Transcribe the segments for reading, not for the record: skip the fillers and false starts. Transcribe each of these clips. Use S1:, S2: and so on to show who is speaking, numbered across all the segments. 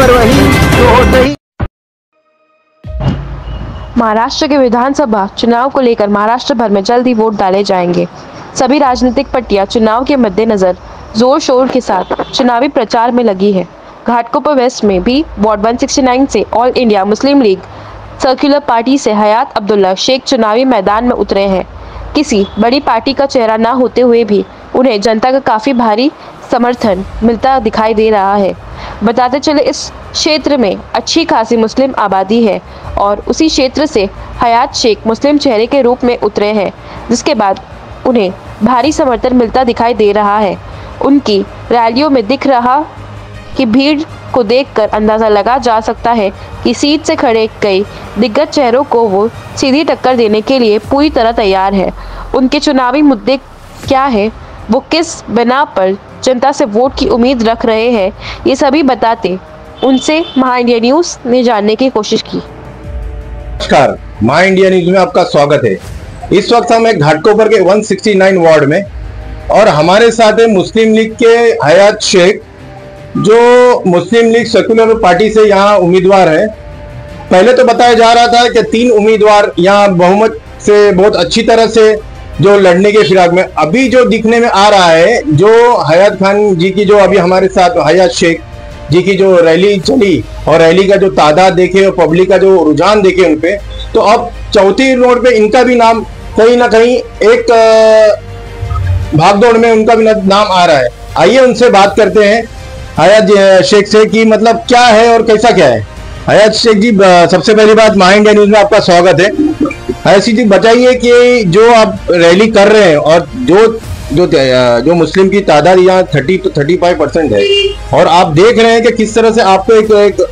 S1: खबर वही जो होते ही।
S2: महाराष्ट्र के विधानसभा चुनाव को लेकर महाराष्ट्र भर में जल्द ही वोट डाले जाएंगे। सभी राजनीतिक पार्टियां चुनाव के मद्देनजर जोर शोर के साथ चुनावी प्रचार में लगी है। घाटकोपर वेस्ट में भी वार्ड 169 से all India Muslim league circular party से हयात अब्दुल्ला शेख चुनावी मैदान में उतरे हैं। किसी बड़ी पार्टी का चेहरा न होते हुए भी उन्हें जनता का काफी भारी समर्थन मिलता दिखाई दे रहा है। बताते चले, इस क्षेत्र में अच्छी खासी मुस्लिम आबादी है और उसी क्षेत्र से हयात शेख मुस्लिम चेहरे के रूप में उतरे हैं, जिसके बाद उन्हें भारी समर्थन मिलता दिखाई दे रहा है। उनकी रैलियों में दिख रहा कि भीड़ को देखकर अंदाज़ा लगा जा सकता है कि सीट से खड़े कई दिग्गज चेहरों को वो सीधी टक्कर देने के लिए पूरी तरह तैयार है। उनके चुनावी मुद्दे क्या है, वो किस बिना पर जनता से वोट की उम्मीद रख रहे हैं, ये सभी बताते उनसे महा इंडिया न्यूज़ ने जानने की कोशिश की।
S3: नमस्कार, महा इंडिया न्यूज़ में आपका स्वागत है। इस वक्त हम एक घाटकोपर के 169 वार्ड में और हमारे साथ है मुस्लिम लीग के हयात शेख, जो मुस्लिम लीग सेकुलर पार्टी से यहाँ उम्मीदवार है। पहले तो बताया जा रहा था कि 3 उम्मीदवार यहाँ बहुमत से बहुत अच्छी तरह से जो लड़ने के फिराक में, अभी जो दिखने में आ रहा है, जो हयात खान जी की जो अभी हमारे साथ हयात शेख जी की जो रैली चली और रैली का जो तादाद देखे और पब्लिक का जो रुझान देखे उन पे, तो अब चौथी रोड पे इनका भी नाम कहीं ना कहीं एक भागदौड़ में उनका भी नाम आ रहा है। आइए उनसे बात करते हैं हयात शेख से कि मतलब क्या है और कैसा क्या है। हयात शेख जी, सबसे पहली बात महा इंडिया न्यूज़ में आपका स्वागत है। हयात शेख जी, बताइए कि जो आप रैली कर रहे हैं और जो मुस्लिम की तादाद यहाँ 30 to 35% है और आप देख रहे हैं कि किस तरह से आपको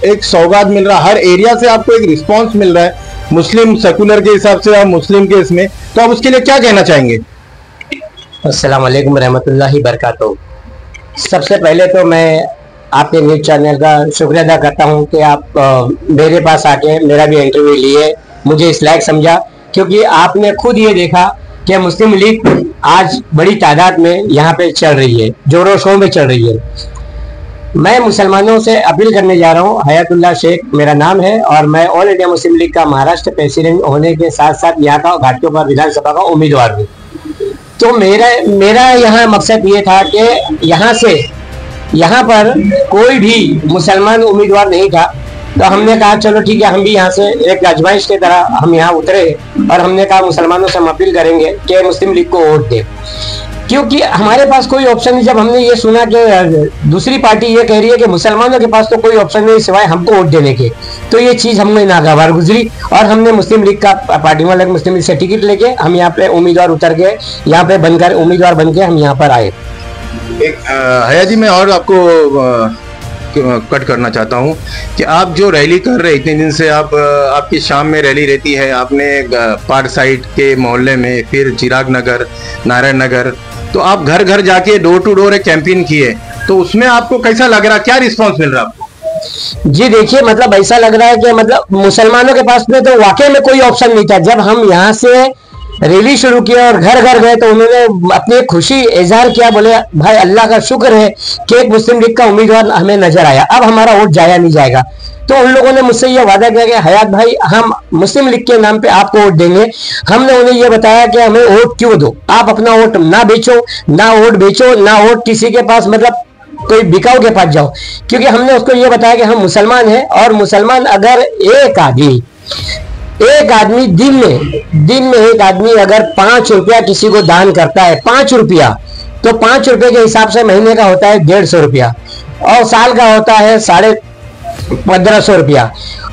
S3: एक सौगात मिल रहा है, हर एरिया से आपको एक रिस्पांस मिल रहा है मुस्लिम सेकुलर के हिसाब से और मुस्लिम के इसमें, तो आप उसके लिए क्या कहना चाहेंगे?
S4: अस्सलाम वालेकुम रहमतुल्लाहि बरकातहू। सबसे पहले तो मैं आपके न्यूज़ चैनल का शुक्रिया अदा करता हूं कि आप मेरे पास आके मेरा भी इंटरव्यू लिए, मुझे इस लायक समझा, क्योंकि आपने खुद ये देखा कि मुस्लिम लीग आज बड़ी तादाद में यहाँ पे चल रही है, जोरों शोरों में चल रही है। मैं मुसलमानों से अपील करने जा रहा हूँ। हयातुल्ला शेख मेरा नाम है और मैं ऑल इंडिया मुस्लिम लीग का महाराष्ट्र प्रेसिडेंट होने के साथ साथ यहाँ का घाटकोपर विधानसभा का उम्मीदवार हूँ। तो मेरा यहाँ मकसद ये था कि यहाँ पर कोई भी मुसलमान उम्मीदवार नहीं था, तो हमने कहा चलो ठीक है, हम भी यहाँ से एक आजमाइश की तरह हम यहाँ उतरे और हमने कहा मुसलमानों से हम अपील करेंगे कि मुस्लिम लीग को वोट दे, क्योंकि हमारे पास कोई ऑप्शन नहीं। जब हमने ये सुना कि दूसरी पार्टी ये कह रही है कि मुसलमानों के पास तो कोई ऑप्शन नहीं सिवाय हमको वोट देने के, तो ये चीज़ हमें नागवार गुजरी और हमने मुस्लिम लीग का पार्टी वाले मुस्लिम लीग से टिकट लेके हम यहाँ पे उम्मीदवार उतर गए, यहाँ पे बनकर उम्मीदवार बन के हम यहाँ पर आए।
S3: हया जी, मैं और आपको कट करना चाहता हूँ कि आप जो रैली कर रहे हैं इतने दिन से, आपकी शाम में रैली रहती है, आपने पार्क साइड के मोहल्ले में, फिर चिराग नगर, नारायण नगर, तो आप घर घर जाके डोर टू डोर एक कैंपेन किए, तो उसमें आपको कैसा लग रहा, क्या रिस्पांस मिल रहा आपको?
S4: जी देखिए, मतलब ऐसा लग रहा है कि मतलब मुसलमानों के पास में तो वाकई में कोई ऑप्शन नहीं था। जब हम यहाँ से रैली शुरू किया और घर घर गए तो उन्होंने अपनी खुशी इजहार किया, बोले भाई अल्लाह का शुक्र है कि एक मुस्लिम लीग का उम्मीदवार हमें नजर आया, अब हमारा वोट जाया नहीं जाएगा। तो उन लोगों ने मुझसे ये वादा किया कि हयात भाई, हम मुस्लिम लीग के नाम पे आपको वोट देंगे। हमने उन्हें ये बताया कि हमें वोट क्यों दो, आप अपना वोट ना बेचो, ना वोट बेचो, ना वोट किसी के पास मतलब कोई बिकाऊ के पास जाओ, क्योंकि हमने उसको ये बताया कि हम मुसलमान हैं और मुसलमान अगर एक आदमी दिन में एक आदमी अगर 5 रुपया किसी को दान करता है, 5 रुपया, तो 5 रुपये के हिसाब से महीने का होता है 150 रुपया और साल का होता है 1500 रुपया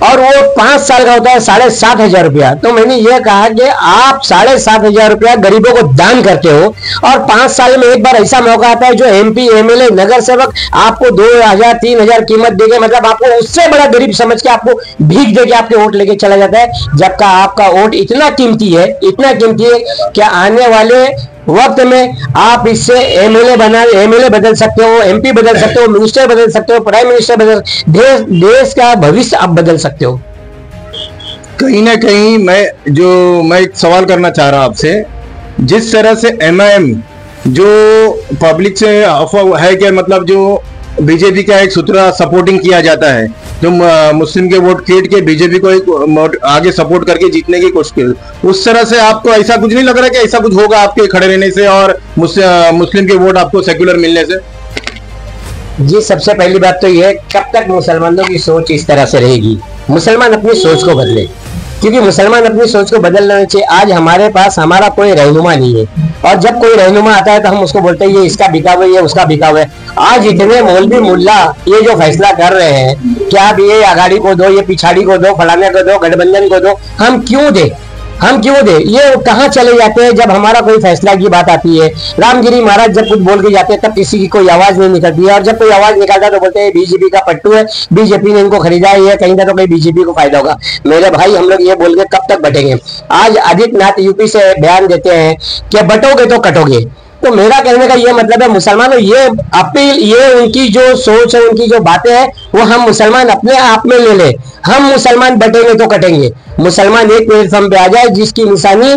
S4: और वो 5 साल का होता है 7500 रुपया। तो मैंने ये कहा कि आप 7500 रुपया गरीबों को दान करते हो और 5 साल में एक बार ऐसा मौका आता है जो MP MLA नगर सेवक आपको 2000 3000 कीमत देके, मतलब आपको उससे बड़ा गरीब समझ के आपको भीख देके आपके वोट लेके चला जाता है, जबकि आपका वोट इतना कीमती है कि आने वाले वक्त में आप इससे MLA बदल सकते हो, MP बदल सकते हो, मिनिस्टर बदल सकते हो, प्राइम मिनिस्टर बदल, देश का भविष्य आप बदल सकते हो।
S3: कहीं ना कहीं मैं एक सवाल करना चाह रहा हूं आपसे, जिस तरह से MIM जो पब्लिक से अफवाह है कि मतलब जो बीजेपी का एक सूत्रा सपोर्टिंग किया जाता है, जो मुस्लिम के वोट केट के बीजेपी को एक आगे सपोर्ट करके जीतने की कोशिश की। उस तरह से आपको ऐसा कुछ नहीं लग रहा कि ऐसा कुछ होगा आपके खड़े रहने से और मुस्लिम के वोट आपको सेक्युलर मिलने से?
S4: जी, सबसे पहली बात तो यह, कब तक मुसलमानों की सोच इस तरह से रहेगी? मुसलमान अपनी सोच को बदले, क्योंकि मुसलमान अपनी सोच को बदलना चाहिए। आज हमारे पास हमारा कोई रहनुमा नहीं है, और जब कोई रहनुमा आता है तो हम उसको बोलते हैं ये इसका बिका हुआ है, ये उसका बिका हुआ है। आज इतने मौलवी मुल्ला ये जो फैसला कर रहे हैं कि आप ये आगाड़ी को दो, ये पिछाड़ी को दो, फलाने को दो, गठबंधन को दो, हम क्यों दे? ये कहाँ चले जाते हैं जब हमारा कोई फैसला की बात आती है? रामगिरी महाराज जब कुछ बोल के जाते हैं तब किसी की कोई आवाज नहीं निकलती है, और जब कोई आवाज निकलता है तो बोलते हैं बीजेपी का पट्टू है, बीजेपी ने इनको खरीदा है, ये कहीं ना तो कहीं बीजेपी को फायदा होगा। मेरे भाई, हम लोग ये बोल के कब तक बटेंगे? आज आदित्यनाथ यूपी से बयान देते हैं कि बटोगे तो कटोगे। तो मेरा कहने का ये मतलब है, मुसलमानों ये अपील, ये उनकी जो सोच है, उनकी जो बातें हैं, वो हम मुसलमान अपने आप में ले ले। हम मुसलमान बटेंगे तो कटेंगे। मुसलमान एक प्लेटफॉर्म पे आ जाए जिसकी निशानी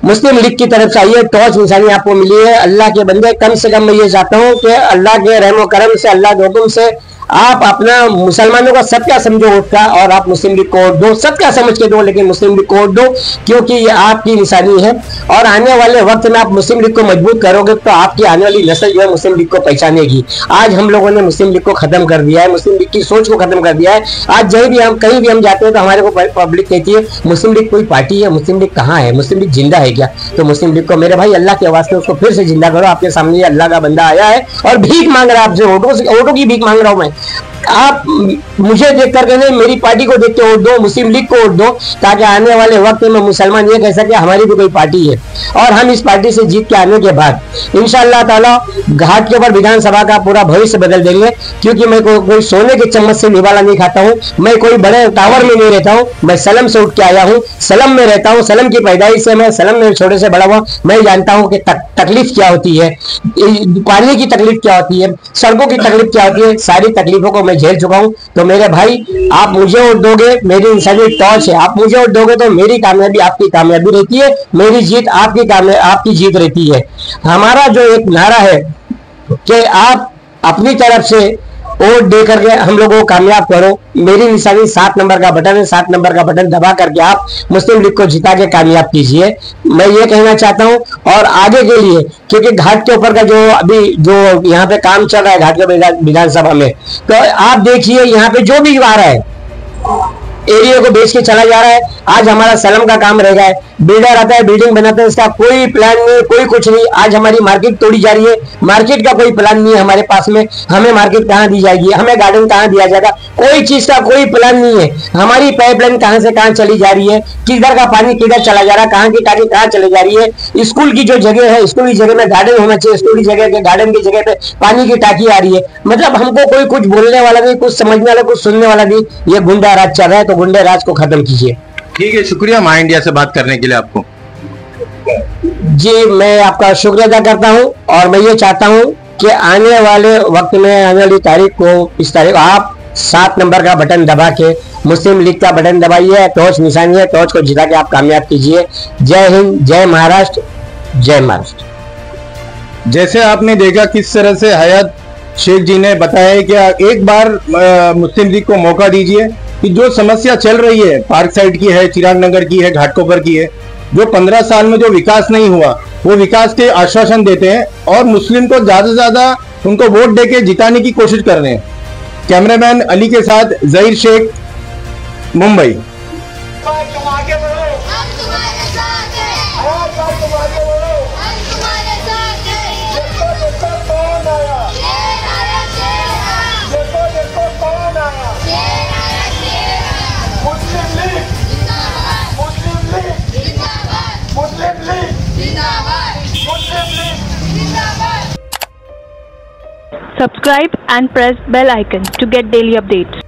S4: मुस्लिम लीग की तरफ से आई है, टॉर्च निशानी आपको मिली है। अल्लाह के बंदे, कम से कम मैं ये चाहता हूँ कि अल्लाह के रहमो करम से, अल्लाह के हुक्म से आप अपना मुसलमानों का सबका समझो वोट का, और आप मुस्लिम लीग को वोट दो, सबका समझ के दो, लेकिन मुस्लिम लीग को वोट दो, क्योंकि ये आपकी निशानी है। और आने वाले वक्त में आप मुस्लिम लीग को मजबूत करोगे तो आपकी आने वाली नस्ल जो है मुस्लिम लीग को पहचानेगी। आज हम लोगों ने मुस्लिम लीग को खत्म कर दिया है, मुस्लिम लीग की सोच को खत्म कर दिया है। आज कहीं भी हम जाते हैं तो हमारे को पब्लिक कहती है मुस्लिम लीग कोई पार्टी है, मुस्लिम लीग कहाँ है, मुस्लिम लीग जिंदा है क्या? तो मुस्लिम लीग को मेरे भाई अल्लाह के वास्ते उसको फिर से जिंदा करो। आपके सामने अल्लाह का बंदा आया है और भीख मांग रहा है आपसे, वोटों की भीख मांग रहा हूं मैं। आप मुझे देख करके नहीं, मेरी पार्टी को देख के वोट दो, मुस्लिम लीग को वोट दो, ताकि आने वाले वक्त में मुसलमान ये कह सके हमारी भी कोई पार्टी है। और हम इस पार्टी से जीत के आने के बाद इंशाअल्लाह ताला घाट के ऊपर विधानसभा का पूरा भविष्य बदल देंगे। क्योंकि मैं कोई सोने के चम्मच से निवाला नहीं खाता हूँ, मैं कोई बड़े टावर में नहीं रहता हूँ, मैं सलम से उठ के आया हूँ, सलम में रहता हूँ, सलम की पैदाइश से मैं सलम में छोटे से बड़ा हुआ। मैं जानता हूँ कि तकलीफ क्या होती है, पानी की तकलीफ क्या होती है, सड़कों की तकलीफ क्या होती है, सारी तकलीफों को मैं झेल चुका हूं। तो मेरे भाई, आप मुझे वोट दोगे, मेरी इंसानी टॉर्च है, आप मुझे वोट दोगे तो मेरी कामयाबी आपकी कामयाबी रहती है, मेरी जीत आपकी जीत रहती है। हमारा जो एक नारा है कि आप अपनी तरफ से वोट दे करके हम लोगों को कामयाब करो। मेरी निशानी 7 नंबर का बटन है, 7 नंबर का बटन दबा करके आप मुस्लिम लीग को जिता के कामयाब कीजिए। मैं ये कहना चाहता हूं। और आगे के लिए, क्योंकि घाट के ऊपर का जो अभी जो यहाँ पे काम चल रहा है घाट के विधानसभा में, तो आप देखिए यहाँ पे जो भी आ रहा है एरिया को बेच के चला जा रहा है। आज हमारा सलम का काम रह गया है, बिल्डर आता है, बिल्डिंग बनाता है, इसका कोई प्लान नहीं, कोई कुछ नहीं। आज हमारी मार्केट तोड़ी जा रही है, मार्केट का कोई प्लान नहीं है हमारे पास में। हमें मार्केट कहाँ दी जाएगी, हमें गार्डन कहाँ दिया जाएगा, कोई चीज का कोई प्लान नहीं है। हमारी पाइपलाइन कहाँ से कहाँ चली जा रही है, किधर का पानी किधर चला जा रहा है, कहाँ की टाकी कहाँ चली जा रही है। स्कूल की जो जगह है, स्कूल की जगह में गार्डन होना चाहिए, स्कूल की जगह के गार्डन की जगह पे पानी की टाकी आ रही है। मतलब हमको कोई कुछ बोलने वाला नहीं, कुछ समझने वाला, कुछ सुनने वाला नहीं। ये गुंडा राज चल रहा है, तो गुंडे राज को खत्म कीजिए।
S3: ठीक है, शुक्रिया माई इंडिया से बात करने के लिए आपको।
S4: जी, मैं आपका शुक्रिया अदा करता हूं। और मैं ये चाहता हूं कि आने वाले वक्त में, आने वाली तारीख को, इस तारीख आप 7 नंबर का बटन दबा के मुस्लिम लीग का बटन दबाइए, टॉर्च निशानी है, टॉर्च को जिता के आप कामयाब कीजिए। जय हिंद, जय महाराष्ट्र, जय महाराष्ट्र।
S3: जैसे आपने देखा किस तरह से हयात शेख जी ने बताया कि एक बार मुस्लिम लीग को मौका दीजिए कि जो समस्या चल रही है, पार्क साइड की है, चिराग नगर की है, घाटकोपर की है, जो 15 साल में जो विकास नहीं हुआ, वो विकास के आश्वासन देते हैं और मुस्लिम को ज्यादा से ज्यादा उनको वोट देके जिताने की कोशिश कर रहे हैं। कैमरामैन अली के साथ Zaheer Sheikh, Mumbai.
S1: Subscribe and press bell icon to get daily updates.